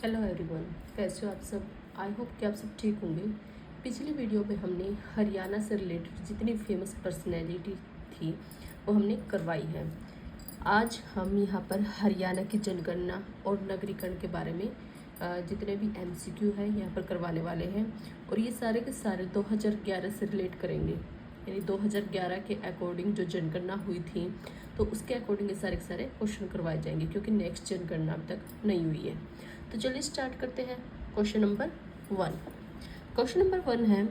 Hello everyone, कैसे हो आप सब। आई होप कि आप सब ठीक होंगे। पिछली वीडियो में हमने हरियाणा से रिलेटेड जितनी फेमस पर्सनैलिटी थी वो हमने करवाई है। आज हम यहाँ पर हरियाणा की जनगणना और नगरीकरण के बारे में जितने भी एमसीक्यू है यहाँ पर करवाने वाले हैं, और ये सारे के सारे 2011 से रिलेट करेंगे। यानी 2011 के अकॉर्डिंग जो जनगणना हुई थी तो उसके अकॉर्डिंग ये सारे के सारे क्वेश्चन करवाए जाएंगे, क्योंकि नेक्स्ट जनगणना अब तक नहीं हुई है। तो चलिए स्टार्ट करते हैं। Question number 1। क्वेश्चन नंबर 1 है,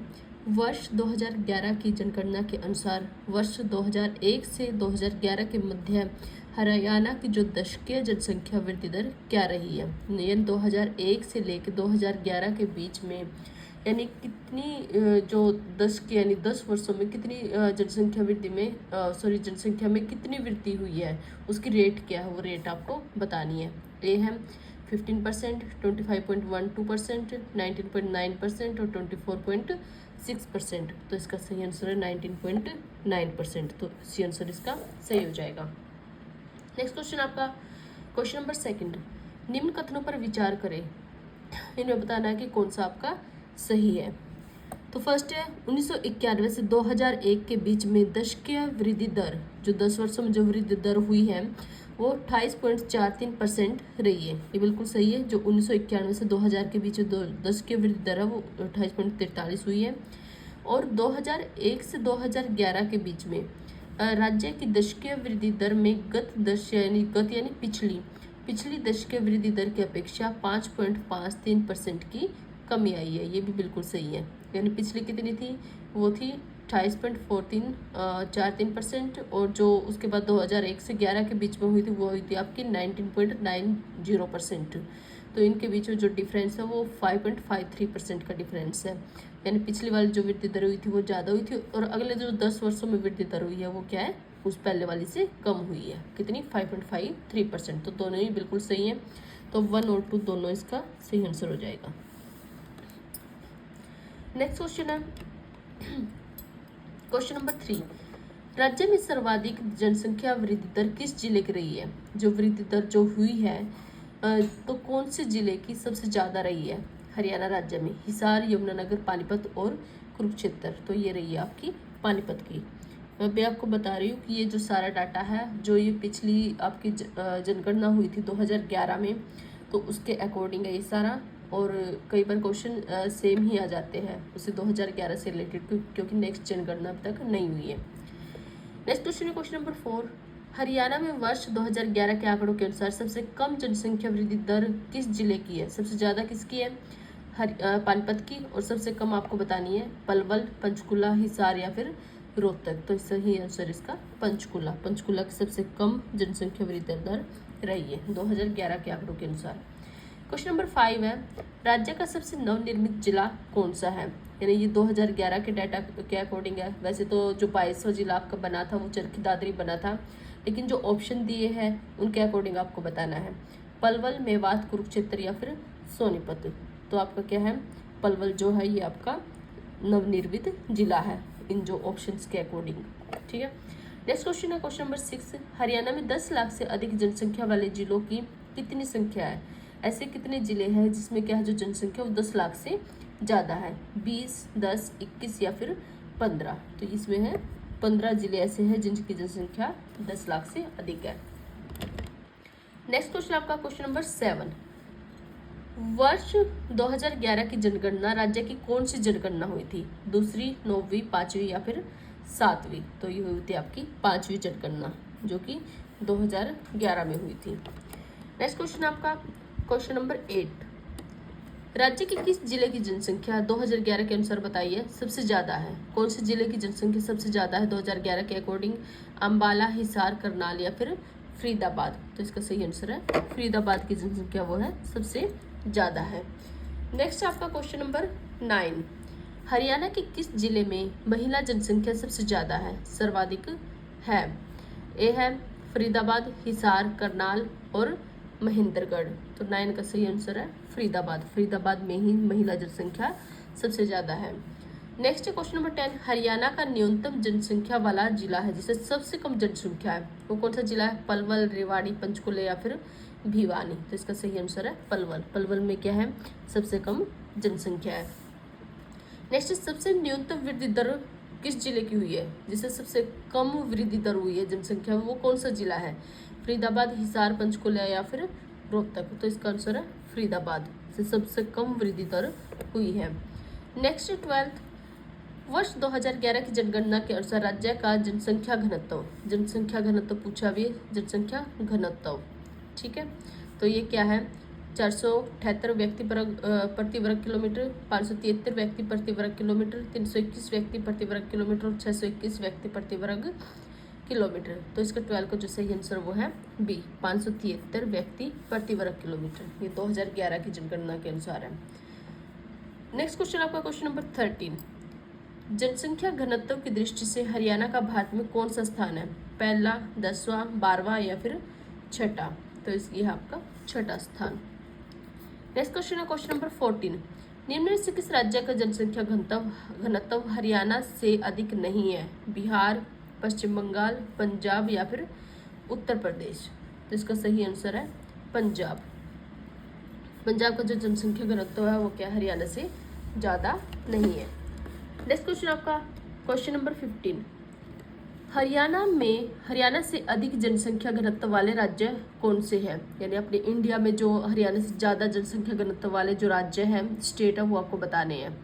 वर्ष 2011 की जनगणना के अनुसार वर्ष 2001 से 2011 के मध्य हरियाणा की जो दशकीय जनसंख्या वृद्धि दर क्या रही है। यानी 2001 से लेकर 2011 के बीच में यानी कितनी जो दशक यानी 10 वर्षों में कितनी जनसंख्या वृद्धि में जनसंख्या में कितनी वृद्धि हुई है, उसकी रेट क्या है, वो रेट आपको बतानी है। ए है 15%, 25.12%, 19.9% और 24.6%। तो इसका सही आंसर है 19.9%। तो सी आंसर इसका सही हो जाएगा। नेक्स्ट क्वेश्चन आपका क्वेश्चन नंबर 2। निम्न कथनों पर विचार करें, इन्हें बताना है कि कौन सा आपका सही है। तो फर्स्ट है 1991 से 2001 के बीच में दशकीय वृद्धि दर, जो 10 वर्षों में जो वृद्धि दर हुई है वो 28.43% रही है। ये बिल्कुल सही है। जो 1991 से 2000 के बीच में दशकीय वृद्धि दर है वो 28.43 हुई है। और 2001 से 2011 के बीच में राज्य की दशकीय वृद्धि दर में गत यानी पिछली दशकीय वृद्धि दर की अपेक्षा 5.53% की कमी आई है। ये भी बिल्कुल सही है। यानी पिछली कितनी थी, वो थी 28.43%, और जो उसके बाद 2001 से 11 के बीच में हुई थी वो हुई थी आपकी 19.90%। तो इनके बीच में जो डिफरेंस है वो 5.53% का डिफरेंस है। यानी पिछली वाली जो वृद्धि दर हुई थी वो ज़्यादा हुई थी, और अगले जो 10 वर्षों में वृद्धि दर हुई है वो क्या है, उस पहले वाली से कम हुई है। कितनी, 5.53%। तो दोनों ही बिल्कुल सही हैं। तो 1 और 2 दोनों इसका सही आंसर हो जाएगा। नेक्स्ट क्वेश्चन है क्वेश्चन नंबर 3। राज्य में सर्वाधिक जनसंख्या वृद्धि दर किस जिले की रही है। जो वृद्धि दर जो हुई है तो कौन से जिले की सबसे ज़्यादा रही है हरियाणा राज्य में। हिसार, यमुनानगर, पानीपत और कुरुक्षेत्र। तो ये रही है आपकी पानीपत की। मैं भी आपको बता रही हूँ कि ये जो सारा डाटा है, जो ये पिछली आपकी जनगणना हुई थी 2011 में, तो उसके अकॉर्डिंग है ये सारा। और कई बार क्वेश्चन सेम ही आ जाते हैं उसे 2011 से रिलेटेड, क्योंकि नेक्स्ट जनगणना अब तक नहीं हुई है। नेक्स्ट क्वेश्चन है क्वेश्चन नंबर 4। हरियाणा में वर्ष 2011 के आंकड़ों के अनुसार सबसे कम जनसंख्या वृद्धि दर किस जिले की है। सबसे ज़्यादा किसकी है, पानीपत की, और सबसे कम आपको बतानी है पलवल, पंचकुला, हिसार या फिर रोहतक। तो सही आंसर इसका पंचकुला की सबसे कम जनसंख्या वृद्धि दर रही है 2011 के आंकड़ों के अनुसार। क्वेश्चन नंबर 5 है, राज्य का सबसे नवनिर्मित जिला कौन सा है। यानी ये 2011 के डाटा के अकॉर्डिंग है। वैसे तो जो 22वां जिला आपका बना था वो चरखी दादरी बना था, लेकिन जो ऑप्शन दिए हैं उनके अकॉर्डिंग आपको बताना है पलवल, मेवात, कुरुक्षेत्र या फिर सोनीपत। तो आपका क्या है, पलवल जो है ये आपका नवनिर्मित जिला है इन जो ऑप्शंस के अकॉर्डिंग। ठीक है। नेक्स्ट क्वेश्चन है क्वेश्चन नंबर 6। हरियाणा में 10 लाख से अधिक जनसंख्या वाले जिलों की कितनी संख्या है। ऐसे कितने जिले हैं जिसमें क्या है जो जनसंख्या वो 10 लाख से ज़्यादा है। 20, 10, 21 या फिर 15। तो इसमें है 15 जिले ऐसे हैं जिनकी जनसंख्या 10 लाख से अधिक है। नेक्स्ट क्वेश्चन आपका क्वेश्चन नंबर 7। वर्ष 2011 की जनगणना राज्य की कौन सी जनगणना हुई थी। दूसरी, 9वीं, 5वीं या फिर 7वीं। तो ये हुई थी आपकी 5वीं जनगणना, जो कि 2011 में हुई थी। नेक्स्ट क्वेश्चन आपका क्वेश्चन नंबर 8। राज्य के किस जिले की जनसंख्या 2011 के अनुसार बताइए सबसे ज़्यादा है। कौन से जिले की जनसंख्या सबसे ज़्यादा है 2011 के अकॉर्डिंग। अम्बाला, हिसार, करनाल या फिर फरीदाबाद। तो इसका सही आंसर है फरीदाबाद की जनसंख्या वो है सबसे ज़्यादा है। नेक्स्ट आपका क्वेश्चन नंबर 9। हरियाणा के किस जिले में महिला जनसंख्या सबसे ज़्यादा है, सर्वाधिक है। ए है फरीदाबाद, हिसार, करनाल और महेंद्रगढ़। तो 9 का सही आंसर है फरीदाबाद में ही महिला जनसंख्या सबसे ज़्यादा है। नेक्स्ट है क्वेश्चन नंबर 10। हरियाणा का न्यूनतम जनसंख्या वाला जिला है जिसे सबसे कम जनसंख्या है, वो कौन सा जिला है। पलवल, रेवाड़ी, पंचकुला या फिर भिवानी। तो इसका सही आंसर है पलवल। पलवल में क्या है, सबसे कम जनसंख्या है। नेक्स्ट, सबसे न्यूनतम वृद्धि दर किस जिले की हुई है, जिससे सबसे कम वृद्धि दर हुई है जनसंख्या में, वो कौन सा जिला है? फरीदाबाद, हिसार, पंचकुला या फिर रोहतक। तो इसका आंसर है फरीदाबाद से सबसे कम वृद्धि दर हुई है। नेक्स्ट 12th, वर्ष 2011 की जनगणना के अनुसार राज्य का जनसंख्या घनत्व पूछा भी, जनसंख्या घनत्व, ठीक है। तो ये क्या है, 478 व्यक्ति प्रति वर्ग किलोमीटर, 573 व्यक्ति प्रति वर्ग किलोमीटर, 321 व्यक्ति प्रति वर्ग किलोमीटर और 621 व्यक्ति प्रति वर्ग किलोमीटर। तो इसका 12 का जो सही आंसर वो है बी, 573 व्यक्ति प्रति वर्ग किलोमीटर। ये 2011 की जनगणना के अनुसार है। नेक्स्ट क्वेश्चन आपका क्वेश्चन नंबर 13, जनसंख्या घनत्व की दृष्टि से हरियाणा का भारत में कौन सा स्थान है? पहला, 10वां, 12वां या फिर छठा? तो ये आपका छठा स्थान। नेक्स्ट क्वेश्चन है क्वेश्चन नंबर 14, निम्न में से किस राज्य का जनसंख्या घनत्व हरियाणा से अधिक नहीं है? बिहार, पश्चिम बंगाल, पंजाब या फिर उत्तर प्रदेश? तो इसका सही आंसर है पंजाब। पंजाब का जो जनसंख्या घनत्व है वो क्या, हरियाणा से ज़्यादा नहीं है। नेक्स्ट क्वेश्चन आपका क्वेश्चन नंबर 15, हरियाणा से अधिक जनसंख्या घनत्व वाले राज्य कौन से हैं? यानी अपने इंडिया में जो हरियाणा से ज़्यादा जनसंख्या घनत्व वाले जो राज्य हैं, स्टेट है, वो आपको बताने हैं।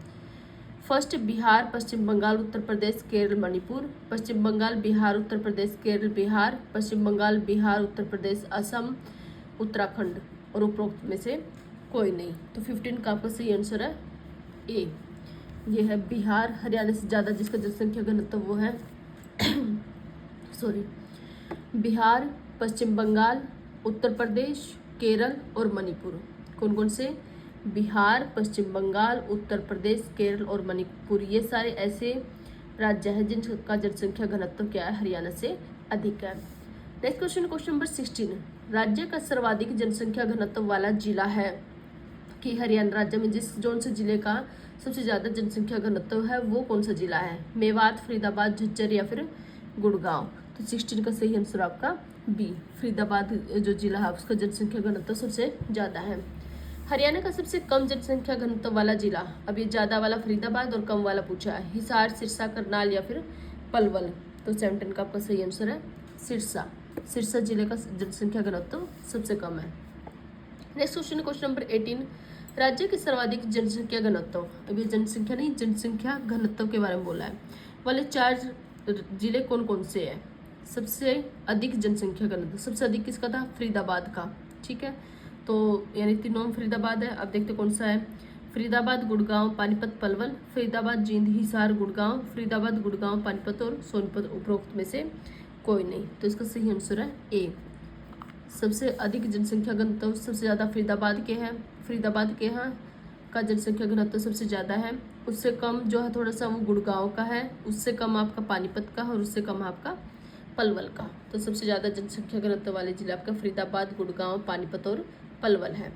फर्स्ट, बिहार, पश्चिम बंगाल, उत्तर प्रदेश, केरल, मणिपुर। पश्चिम बंगाल, बिहार, उत्तर प्रदेश, केरल, बिहार। पश्चिम बंगाल, बिहार, उत्तर प्रदेश, असम, उत्तराखंड और उपरोक्त में से कोई नहीं। तो 15 का आपका सही आंसर है ए, ये है बिहार। हरियाणा से ज़्यादा जिसका जनसंख्या घनत्व वो है बिहार, पश्चिम बंगाल, उत्तर प्रदेश, केरल और मणिपुर। कौन कौन से? बिहार, पश्चिम बंगाल, उत्तर प्रदेश, केरल और मणिपुर। ये सारे ऐसे राज्य हैं जिनका जनसंख्या घनत्व क्या है, हरियाणा से अधिक है। नेक्स्ट क्वेश्चन, क्वेश्चन नंबर 16, राज्य का सर्वाधिक जनसंख्या घनत्व वाला जिला है कि हरियाणा राज्य में जोन से जिले का सबसे ज़्यादा जनसंख्या घनत्व है वो कौन सा जिला है? मेवात, फरीदाबाद, झज्जर या फिर गुड़गांव? तो 16 का सही आंसर आपका बी, फरीदाबाद जो जिला है उसका जनसंख्या घनत्व सबसे ज़्यादा है। हरियाणा का सबसे कम जनसंख्या घनत्व वाला जिला, अब ये ज़्यादा वाला फरीदाबाद और कम वाला पूछा है, हिसार, सिरसा, करनाल या फिर पलवल? तो 17 का आपका सही आंसर है सिरसा। सिरसा जिले का जनसंख्या घनत्व सबसे कम है। नेक्स्ट क्वेश्चन है क्वेश्चन नंबर 18, राज्य की सर्वाधिक जनसंख्या घनत्व, अभी जनसंख्या नहीं जनसंख्या घनत्व के बारे में बोला है, वाले 4 जिले कौन कौन से हैं? सबसे अधिक जनसंख्या घनत्व सबसे अधिक किसका था? फरीदाबाद का, ठीक है। तो यानी तीनों में फरीदाबाद है। अब देखते कौन सा है, फरीदाबाद, गुड़गांव, पानीपत, पलवल, फरीदाबाद, जींद, हिसार, गुड़गांव, फरीदाबाद, गुड़गांव, पानीपत और सोनीपत, उपरोक्त में से कोई नहीं। तो इसका सही आंसर है ए, सबसे अधिक जनसंख्या घनत्व सबसे ज़्यादा फरीदाबाद के हैं, फरीदाबाद के यहाँ का जनसंख्या घनत्व सबसे ज़्यादा है। उससे कम जो है थोड़ा सा वो गुड़गांव का है, उससे कम आपका पानीपत का और उससे कम आपका पलवल का। तो सबसे ज़्यादा जनसंख्या घनत्व वाले जिले आपका फरीदाबाद, गुड़गांव, पानीपत और पलवल है।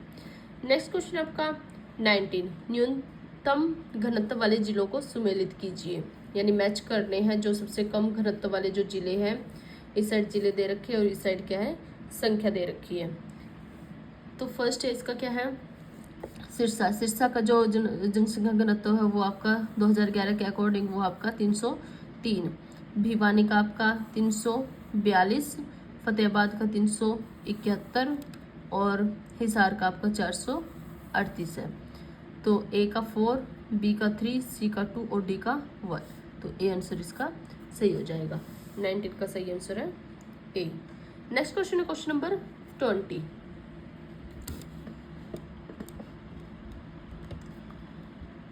नेक्स्ट क्वेश्चन आपका 19, न्यूनतम घनत्व वाले जिलों को सुमेलित कीजिए, यानी मैच करने हैं जो सबसे कम घनत्व वाले जो जिले हैं। इस साइड जिले दे रखे हैं और इस साइड क्या है, संख्या दे रखी है। तो फर्स्ट है इसका क्या है, सिरसा। सिरसा का जो जनसंख्या घनत्व है वो आपका 2011 के अकॉर्डिंग वो आपका 303, भिवानी का आपका 342, फतेहाबाद का 371 और हिसार का आपका 438 है। तो ए का 4, बी का 3, सी का 2 और डी का 1। तो ए आंसर इसका सही हो जाएगा। 19 का सही आंसर है ए। नेक्स्ट क्वेश्चन है क्वेश्चन नंबर 20।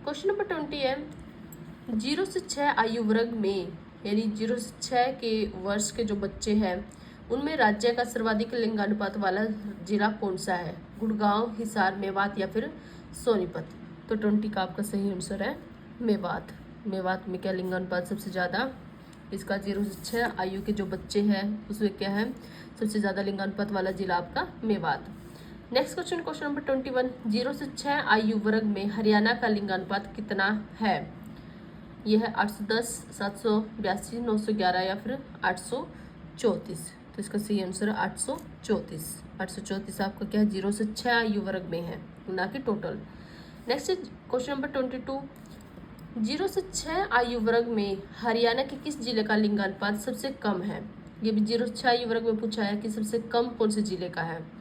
क्वेश्चन नंबर 20 है, 0 से 6 आयु वर्ग में, यानी 0 से 6 के वर्ष के जो बच्चे हैं उनमें राज्य का सर्वाधिक लिंगानुपात वाला जिला कौन सा है? गुड़गांव, हिसार, मेवात या फिर सोनीपत? तो 20 का आपका सही आंसर है मेवात। मेवात में क्या लिंगानुपात सबसे ज़्यादा, इसका 0 से 6 आयु के जो बच्चे हैं उसमें क्या है, सबसे ज़्यादा लिंगानुपात वाला जिला आपका Mewat. Next question, question number 21, 0 से 6 आयु वर्ग में हरियाणा का लिंगानुपात कितना है? यह है 810, 782, 911 या फिर 834? तो इसका सही आंसर है 834। 834 आपका क्या है, 0 से 6 आयु वर्ग में है, ना कि टोटल। नेक्स्ट क्वेश्चन नंबर 22, 0 से 6 आयु वर्ग में हरियाणा के किस जिले का लिंगानुपात सबसे कम है। ये भी 0 से 6 आयु वर्ग में पूछा है कि सबसे कम कौन से जिले का है।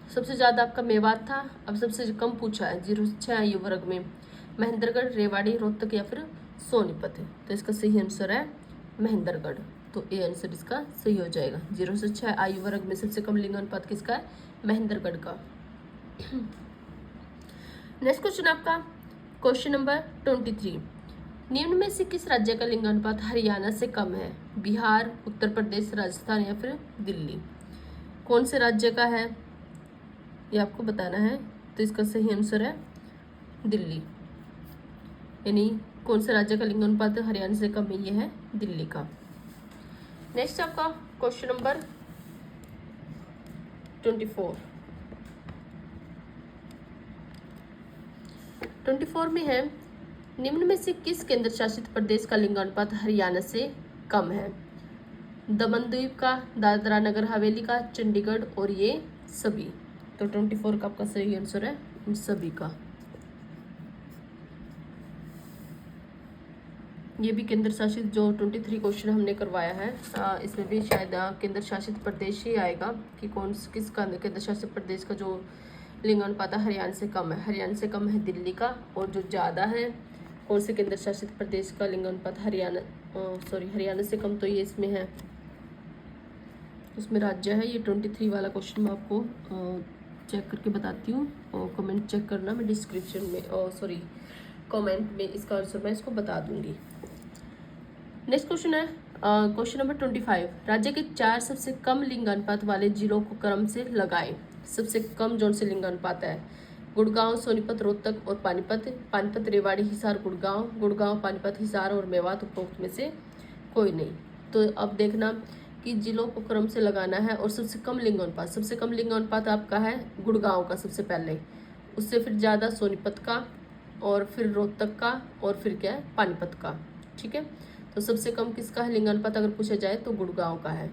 सबसे ज़्यादा आपका मेवात था, अब सबसे कम पूछा है 0 से 6 आयु वर्ग में महेंद्रगढ़, रेवाड़ी, रोहतक या फिर सोनीपत। तो इसका सही आंसर है महेंद्रगढ़। तो ए आंसर इसका सही हो जाएगा। 0 से 6 आयु वर्ग में सबसे कम लिंगानुपात किसका है, महेंद्रगढ़ का। नेक्स्ट क्वेश्चन आपका क्वेश्चन नंबर 23, निम्न में से किस राज्य का लिंगानुपात हरियाणा से कम है। बिहार, उत्तर प्रदेश, राजस्थान या फिर दिल्ली। कौन से राज्य का है ये आपको बताना है। तो इसका सही आंसर है दिल्ली, यानी कौन से राज्य का लिंगानुपात हरियाणा से कम है, ये है दिल्ली का। नेक्स्ट आपका क्वेश्चन नंबर 24 में है, निम्न में से किस केंद्र शासित प्रदेश का लिंगानुपात हरियाणा से कम है। दमन द्वीप का, दादरा नगर हवेली का, चंडीगढ़ और ये सभी। तो 24 का आपका सही आंसर है इन सभी का। ये भी केंद्र शासित, जो 23 क्वेश्चन हमने करवाया है इसमें भी शायद केंद्र शासित प्रदेश ही आएगा कि किस केंद्र शासित प्रदेश का जो लिंगानुपात हरियाणा से कम है। हरियाणा से कम है दिल्ली का, और जो ज़्यादा है कौन से केंद्र शासित प्रदेश का लिंगानुपात हरियाणा से कम, तो ये इसमें है, इसमें राज्य है। ये 23 वाला क्वेश्चन मैं आपको चेक करके बताती हूँ, और कमेंट चेक करना, मैं डिस्क्रिप्शन में कमेंट में इसका आंसर मैं इसको बता दूंगी। नेक्स्ट क्वेश्चन है क्वेश्चन नंबर 25, राज्य के 4 सबसे कम लिंगानुपात वाले जिलों को क्रम से लगाएं। सबसे कम जोन से लिंगानुपात है गुड़गांव, सोनीपत, रोहतक और पानीपत। पानीपत, रेवाड़ी, हिसार, गुड़गांव, पानीपत, हिसार और मेवात उपरोक्त में से कोई नहीं। तो अब देखना कि जिलों को क्रम से लगाना है, और सबसे कम लिंगानुपात आपका है गुड़गांव का सबसे पहले, उससे फिर ज़्यादा सोनीपत का, और फिर रोहतक का, और फिर क्या है पानीपत का। ठीक है, तो सबसे कम किसका है लिंगानुपात अगर पूछा जाए तो गुड़गांव का है।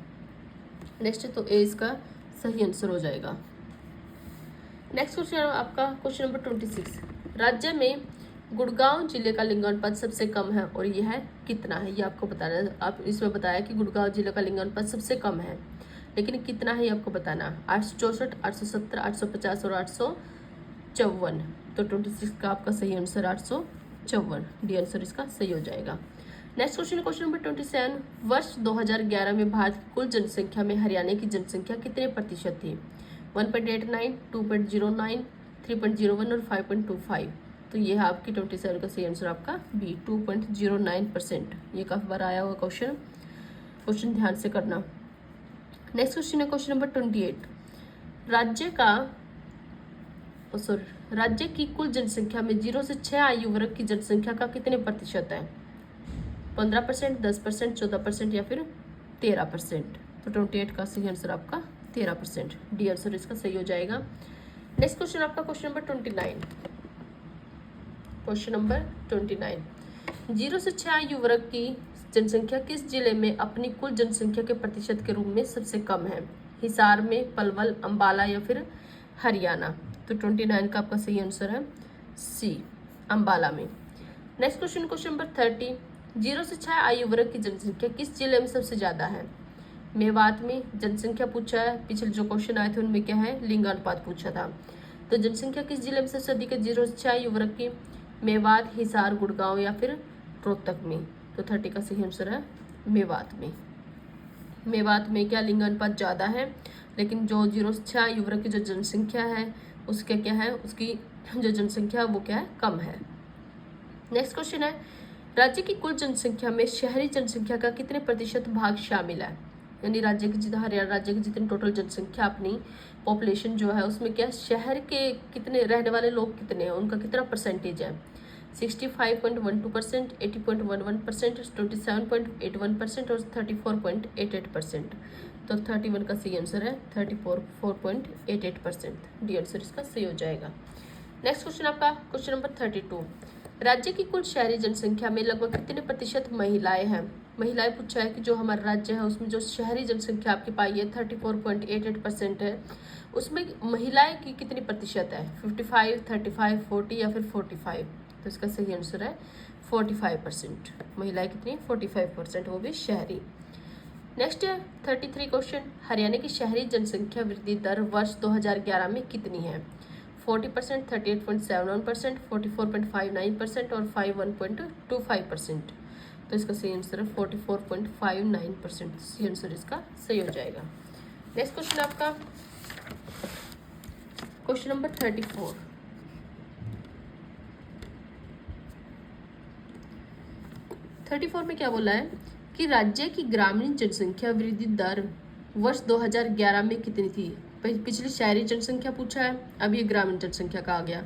नेक्स्ट तो ए इसका सही आंसर हो जाएगा। नेक्स्ट क्वेश्चन आपका क्वेश्चन नंबर 26, राज्य में गुड़गांव जिले का लिंगानुपात सबसे कम है, और यह है कितना है, ये आपको बताना है। आप इसमें बताया कि गुड़गांव जिले का लिंगानुपात सबसे कम है, लेकिन कितना है ये आपको बताना। 864, 870, 850 और 854। तो 26 का आपका सही आंसर 854, डी आंसर इसका सही हो जाएगा। नेक्स्ट क्वेश्चन है क्वेश्चन नंबर 27, वर्ष 2011 में भारत की कुल जनसंख्या में हरियाणा की जनसंख्या कितने प्रतिशत थी। 1.89, 2.09, 3.01 और 5.25। तो ये है आपकी 27 का सही आंसर आपका बी, 2.09%। ये काफ़ी बार आया हुआ क्वेश्चन ध्यान से करना। नेक्स्ट क्वेश्चन है क्वेश्चन नंबर 28, राज्य की कुल जनसंख्या में 0 से 6 आयु वर्ग की जनसंख्या का कितने प्रतिशत है। 15%, 10%, 14% या फिर 13%। तो 28 का सही आंसर आपका 13%, डी आंसर इसका सही हो जाएगा। नेक्स्ट क्वेश्चन आपका क्वेश्चन नंबर 29, 0 से 6 आयु वर्ग की जनसंख्या किस जिले में अपनी कुल जनसंख्या के प्रतिशत के रूप में सबसे कम है। हिसार में, पलवल, अंबाला या फिर हरियाणा। तो 29 का आपका सही आंसर है सी, अंबाला में। नेक्स्ट क्वेश्चन नंबर 30, 0 से 6 आयु वर्ग की जनसंख्या किस जिले में सबसे ज़्यादा है। मेवात में जनसंख्या पूछा है, पिछले जो क्वेश्चन आए थे उनमें क्या है लिंगानुपात पूछा था। तो जनसंख्या किस जिले में सबसे अधिक है 0 से 6 आयु वर्ग की। मेवात, हिसार, गुड़गांव या फिर रोहतक में। तो 30 का सही आंसर है मेवात में। मेवात में क्या लिंगानुपात ज़्यादा है, लेकिन जो 0 से 6 आयु वर्ग की जो जनसंख्या है उसका क्या है, उसकी जो जनसंख्या वो क्या है, कम है। नेक्स्ट क्वेश्चन है, राज्य की कुल जनसंख्या में शहरी जनसंख्या का कितने प्रतिशत भाग शामिल है। यानी राज्य की हरियाणा राज्य की जितनी टोटल जनसंख्या अपनी पॉपुलेशन जो है उसमें क्या शहर के कितने रहने वाले लोग कितने हैं, उनका कितना परसेंटेज है। 65.12%, 80.11%, 27.81% और 34.88%। तो 31 का सही आंसर है 34.88%, डी आंसर इसका सही हो जाएगा। नेक्स्ट क्वेश्चन आपका क्वेश्चन नंबर 32, राज्य की कुल शहरी जनसंख्या में लगभग कितने प्रतिशत महिलाएं हैं। महिलाएं पूछा है कि जो हमारा राज्य है उसमें जो शहरी जनसंख्या आपकी पाई है 34.88% है, उसमें महिलाएं की कितनी प्रतिशत है? 55, 35, 40 या फिर 45? तो इसका सही आंसर है 45%। महिलाएं कितनी? 45%, वो भी शहरी। नेक्स्ट है 33 क्वेश्चन, हरियाणा की शहरी जनसंख्या वृद्धि दर वर्ष 2011 में कितनी है? 40%, 38.71%, 44.59% और 51.25%। तो इसका सही आंसर है 44.59%। सही आंसर इसका सही हो जाएगा। नेक्स्ट क्वेश्चन आपका क्वेश्चन नंबर 34। में क्या बोला है कि राज्य की ग्रामीण जनसंख्या वृद्धि दर वर्ष 2011 में कितनी थी? पिछली शहरी जनसंख्या पूछा है, अब ये ग्रामीण जनसंख्या का आ गया।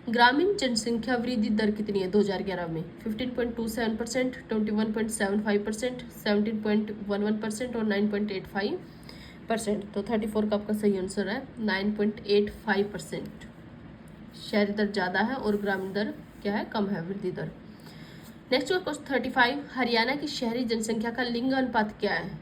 ग्रामीण जनसंख्या वृद्धि दर कितनी है 2011 में? 15.27%, 21.75%, 17.11% और 9.85%। तो 34 का आपका सही आंसर है 9.85%। शहरी दर ज़्यादा है और ग्रामीण दर क्या है? कम है, वृद्धि दर। नेक्स्ट क्वेश्चन 35, हरियाणा की शहरी जनसंख्या का लिंग अनुपात क्या है?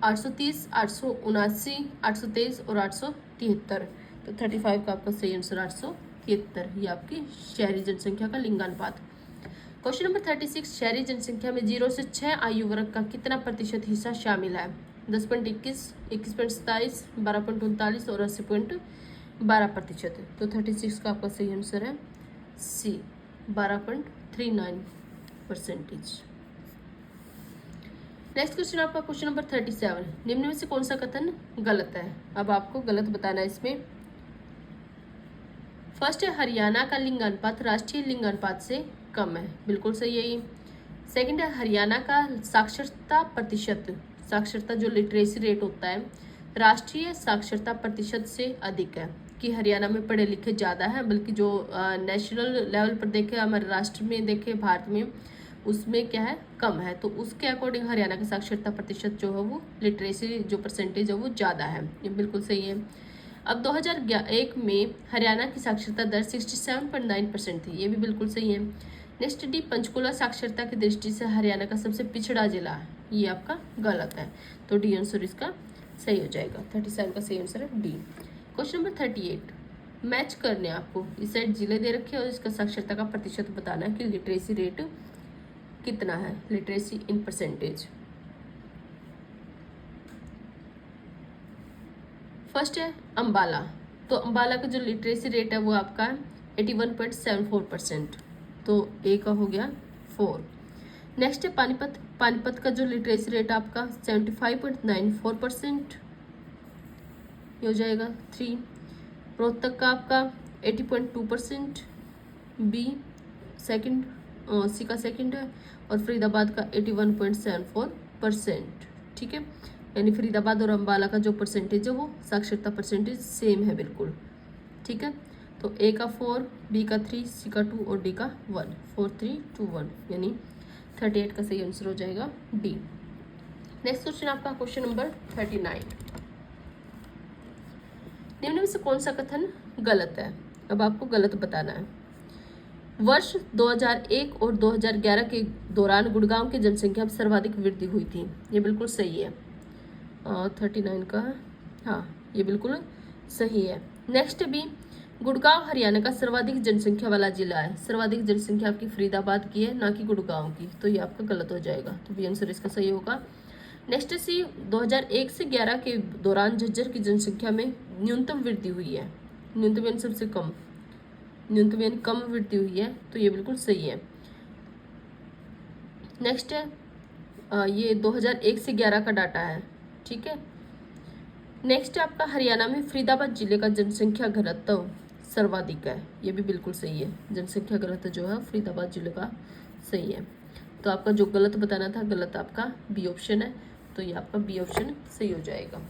830, 879, 823 और 873। तो 35 का आपका सही आंसर 873, ये आपकी शहरी जनसंख्या का लिंगानुपात। क्वेश्चन नंबर 36, शहरी जनसंख्या में 0 से 6 आयु वर्ग का कितना प्रतिशत हिस्सा शामिल है? 10.21, 21.27, 12.39 और 80.12%। तो 36 का आपका सही आंसर है सी, 12.39%। नेक्स्ट क्वेश्चन आपका क्वेश्चन नंबर 37, निम्न में से कौन सा कथन गलत है? अब आपको गलत बताना है इसमें। फर्स्ट है हरियाणा का लिंगानुपात राष्ट्रीय लिंगानुपात से कम है, बिल्कुल सही है ये। सेकंड है हरियाणा का साक्षरता प्रतिशत, साक्षरता जो लिटरेसी रेट होता है, राष्ट्रीय साक्षरता प्रतिशत से अधिक है, कि हरियाणा में पढ़े लिखे ज़्यादा है, बल्कि जो नेशनल लेवल पर देखे, हमारे राष्ट्र में देखे, भारत में, उसमें क्या है? कम है। तो उसके अकॉर्डिंग हरियाणा का साक्षरता प्रतिशत जो है वो लिटरेसी जो परसेंटेज है वो ज़्यादा है, ये बिल्कुल सही है। अब 2001 में हरियाणा की साक्षरता दर 67.9% थी, ये भी बिल्कुल सही है। नेक्स्ट डी, पंचकुला साक्षरता की दृष्टि से हरियाणा का सबसे पिछड़ा जिला है, ये आपका गलत है। तो डी आंसर इसका सही हो जाएगा। 37 का सही आंसर है डी। क्वेश्चन नंबर 38, मैच करने आपको इस साइड जिले दे रखे और इसका साक्षरता का प्रतिशत बताना है कि लिटरेसी रेट कितना है, लिटरेसी इन परसेंटेज। फर्स्ट है अंबाला, तो अंबाला का जो लिटरेसी रेट है वो आपका 81.74%, तो ए का हो गया 4। नेक्स्ट है पानीपत, पानीपत का जो लिटरेसी रेट आपका 75.94%, ये हो जाएगा 3। रोहतक का आपका 80.2%, बी सेकंड, सी का सेकंड है। और फरीदाबाद का 81.74%, ठीक है। यानी फरीदाबाद और अंबाला का जो परसेंटेज है वो साक्षरता परसेंटेज सेम है बिल्कुल, ठीक है। तो ए का 4, बी का 3, सी का 2 और डी का 1, 4, 3, 2, 1, यानी 38 का सही आंसर हो जाएगा डी। नेक्स्ट क्वेश्चन आपका क्वेश्चन नंबर 39, निम्न में से कौन सा कथन गलत है? अब आपको गलत बताना है। वर्ष 2001 और 2011 के दौरान गुड़गांव की जनसंख्या में सर्वाधिक वृद्धि हुई थी, ये बिल्कुल सही है। 39 का, हाँ ये बिल्कुल सही है। नेक्स्ट भी, गुड़गांव हरियाणा का सर्वाधिक जनसंख्या वाला जिला है, सर्वाधिक जनसंख्या आपकी फरीदाबाद की है, ना कि गुड़गांव की, तो ये आपका गलत हो जाएगा। तो बी आंसर इसका सही होगा। नेक्स्ट सी, 2001 से 11 के दौरान झज्जर की जनसंख्या में न्यूनतम वृद्धि हुई है, न्यूनतम यानी सबसे कम, न्यूनतम यानी कम वृद्धि हुई है, तो ये बिल्कुल सही है। नेक्स्ट है ये 2001 से 11 का डाटा है, ठीक है। नेक्स्ट आपका हरियाणा में फरीदाबाद जिले का जनसंख्या घनत्व सर्वाधिक है, ये भी बिल्कुल सही है। जनसंख्या घनत्व जो है फरीदाबाद जिले का सही है। तो आपका जो गलत बताना था, गलत आपका बी ऑप्शन है, तो ये आपका बी ऑप्शन सही हो जाएगा।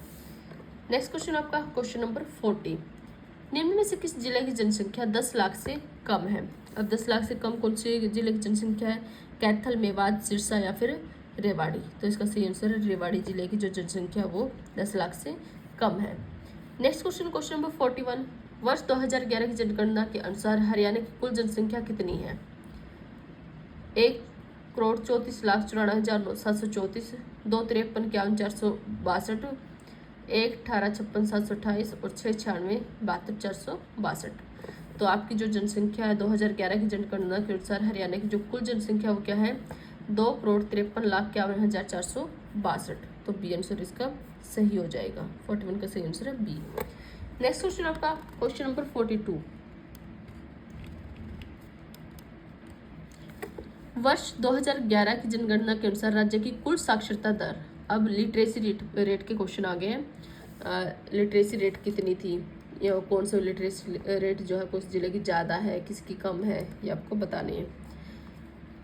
नेक्स्ट क्वेश्चन आपका क्वेश्चन नंबर 40, निम्न में से किस जिले की जनसंख्या 10 लाख से कम है? अब 10 लाख से कम कौन से जिले की जनसंख्या है? कैथल, मेवात, सिरसा या फिर रेवाड़ी? तो इसका सही आंसर है रेवाड़ी जिले की जो जनसंख्या वो 10 लाख से कम है। नेक्स्ट क्वेश्चन, क्वेश्चन नंबर 41, वर्ष 2011 की जनगणना के अनुसार हरियाणा की कुल जनसंख्या कितनी है? 1 1,34,94,734, 2,53,51,462, 1,18,56,728 और 6,96,72,462। तो आपकी जो जनसंख्या है 2011 की जनगणना के अनुसार हरियाणा की जो कुल जनसंख्या वो क्या है 2,53,51,04,462। तो बी आंसर इसका सही हो जाएगा। 41 का सही आंसर है बी। नेक्स्ट क्वेश्चन आपका क्वेश्चन नंबर 42। वर्ष 2011 की जनगणना के अनुसार राज्य की कुल साक्षरता दर, अब लिटरेसी रेट के क्वेश्चन आ गए हैं। लिटरेसी रेट कितनी थी या कौन सा लिटरेसी रेट जो है कुछ जिले की ज़्यादा है किसकी कम है ये आपको बताने हैं।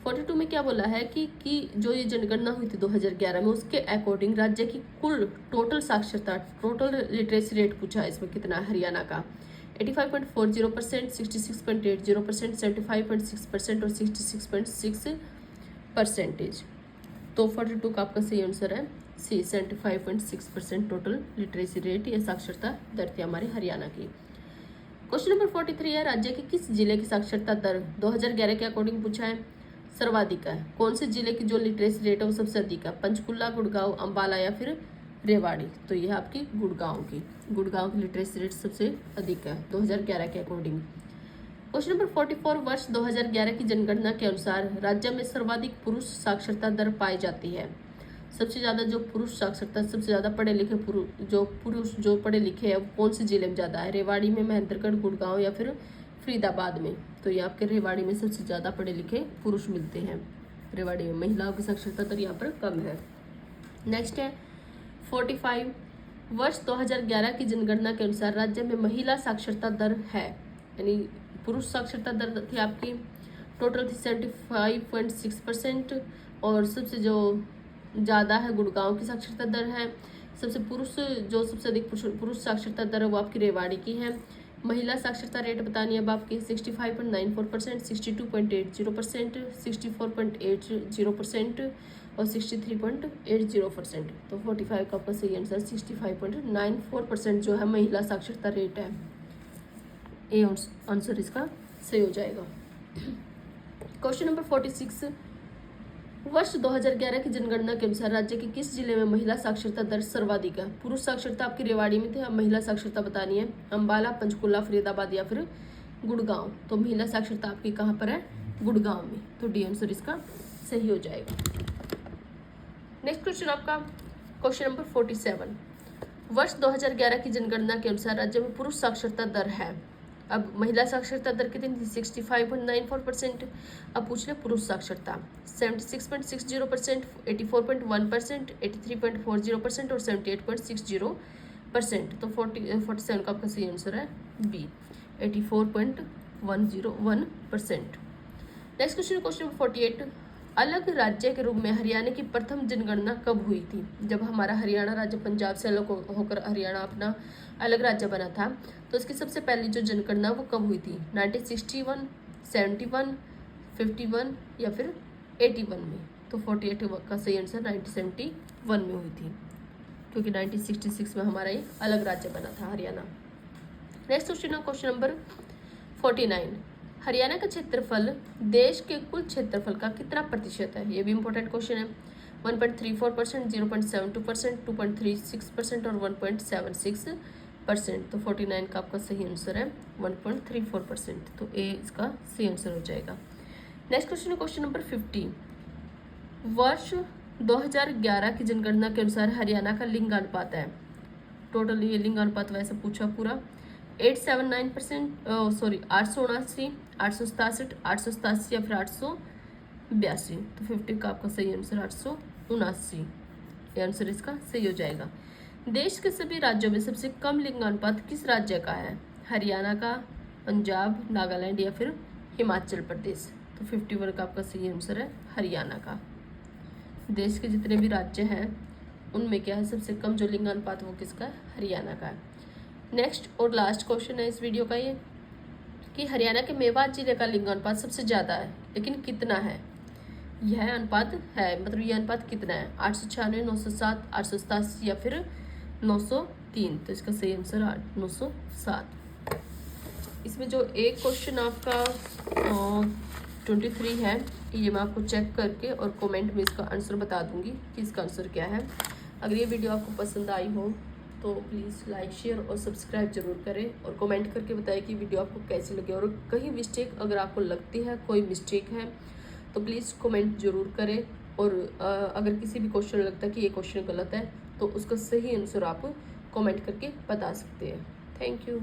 42 में क्या बोला है कि जो ये जनगणना हुई थी 2011 में उसके अकॉर्डिंग राज्य की कुल टोटल साक्षरता टोटल लिटरेसी रेट पूछा है इसमें कितना है हरियाणा का 85.40%, 66.80%, 75.6% और 66.6%। तो 42 का आपका सही आंसर है सी 75.6% टोटल लिटरेसी रेट या साक्षरता दर थी हमारे हरियाणा की। क्वेश्चन नंबर 43 है राज्य के किस जिले की साक्षरता दर 2011 के अकॉर्डिंग पूछा है सर्वाधिक है। कौन से जिले की जो लिटरेसी रेट है वो सबसे अधिक है, पंचकुला, गुड़गांव, अंबाला या फिर रेवाड़ी। तो यह आपकी गुड़गांव की लिटरेसी रेट सबसे अधिक है 2011 के अकॉर्डिंग। क्वेश्चन नंबर 44 वर्ष 2011 की जनगणना के अनुसार राज्य में सर्वाधिक पुरुष साक्षरता दर पाई जाती है। सबसे ज़्यादा जो पुरुष साक्षरता सबसे ज़्यादा पढ़े लिखे पुरुष जो पढ़े लिखे हैं कौन से जिले में ज़्यादा है, रेवाड़ी में, महेंद्रगढ़, गुड़गांव या फिर फरीदाबाद में। तो ये आपके रेवाड़ी में सबसे ज़्यादा पढ़े लिखे पुरुष मिलते हैं। रेवाड़ी में महिलाओं की साक्षरता दर यहाँ पर कम है। नेक्स्ट है 45 वर्ष 2011 की जनगणना के अनुसार राज्य में महिला साक्षरता दर है, यानी पुरुष साक्षरता दर थी आपकी टोटल थी 75.6% और सबसे जो ज़्यादा है गुड़गांव की साक्षरता दर है। सबसे अधिक पुरुष साक्षरता दर है वो आपकी रेवाड़ी की है। महिला साक्षरता रेट बतानी है अब आपकी 65.94%, 62.80%, 64.80% और 63.80%। तो 45 का आपका सही आंसर 65.94% जो है महिला साक्षरता रेट है। ए आंसर इसका सही हो जाएगा। क्वेश्चन नंबर 46 वर्ष 2011 की जनगणना के अनुसार राज्य के किस जिले में महिला साक्षरता दर सर्वाधिक है। पुरुष साक्षरता आपकी रेवाड़ी में थे, अब महिला साक्षरता बतानी है अंबाला, पंचकुला, फरीदाबाद या फिर गुड़गांव। तो महिला साक्षरता आपकी कहाँ पर है गुड़गांव में। तो डी आंसर इसका सही हो जाएगा। नेक्स्ट क्वेश्चन आपका क्वेश्चन नंबर 47 वर्ष 2011 की जनगणना के अनुसार राज्य में पुरुष साक्षरता दर है। अब महिला साक्षरता दर कितनी थी 65.94%। अब पूछ ले पुरुष साक्षरता 76.60%, 84.1%, 83.40% और 78.60%। तो 47 का आपका सही आंसर है बी 84.101%। नेक्स्ट क्वेश्चन नंबर 48 अलग राज्य के रूप में हरियाणा की प्रथम जनगणना कब हुई थी। जब हमारा हरियाणा राज्य पंजाब से अलग होकर हरियाणा अपना अलग राज्य बना था तो इसकी सबसे पहली जो जनगणना वो कब हुई थी 1961, 71, 51 या फिर 81 में। तो 48 का सही आंसर 1971 में हुई थी क्योंकि 1966 में हमारा ये अलग राज्य बना था हरियाणा। नेक्स्ट क्वेश्चन है क्वेश्चन नंबर 49 हरियाणा का क्षेत्रफल देश के कुल क्षेत्रफल का कितना प्रतिशत है। ये भी इंपॉर्टेंट क्वेश्चन है। 1.34%, 0.72%, 2.36% और 1.76%। तो 49 का आपका सही आंसर है 1.34%। तो ए इसका सही आंसर हो जाएगा। नेक्स्ट क्वेश्चन है क्वेश्चन नंबर 50 वर्ष 2011 की जनगणना के अनुसार हरियाणा का लिंगानुपात है। टोटल ये लिंगानुपात वैसे पूछा पूरा 879%, 879, 867, 887 या फिर 882। तो 50 का आपका सही आंसर 879 ये आंसर इसका सही हो जाएगा। देश के सभी राज्यों में सबसे कम लिंगानुपात किस राज्य का है। हरियाणा का, पंजाब, नागालैंड या फिर हिमाचल प्रदेश। तो 51 का आपका सही आंसर है हरियाणा का। देश के जितने भी राज्य हैं उनमें क्या है सबसे कम जो लिंगानुपात वो किसका है हरियाणा का है। नेक्स्ट और लास्ट क्वेश्चन है इस वीडियो का ये कि हरियाणा के मेवात जिले का लिंगानुपात सबसे ज़्यादा है लेकिन कितना है। यह अनुपात है मतलब यह अनुपात कितना है 896, 907, 887 या फिर 903। तो इसका सही आंसर 907। इसमें जो एक क्वेश्चन आपका 23 है, ये मैं आपको चेक करके और कमेंट में इसका आंसर बता दूंगी कि इसका आंसर क्या है। अगर ये वीडियो आपको पसंद आई हो तो प्लीज़ लाइक शेयर और सब्सक्राइब जरूर करें और कमेंट करके बताएं कि वीडियो आपको कैसी लगी। और कहीं मिस्टेक अगर आपको लगती है, कोई मिस्टेक है, तो प्लीज़ कमेंट जरूर करें। और अगर किसी भी क्वेश्चन लगता है कि ये क्वेश्चन गलत है तो उसका सही आंसर आप कमेंट करके बता सकते हैं। Thank you.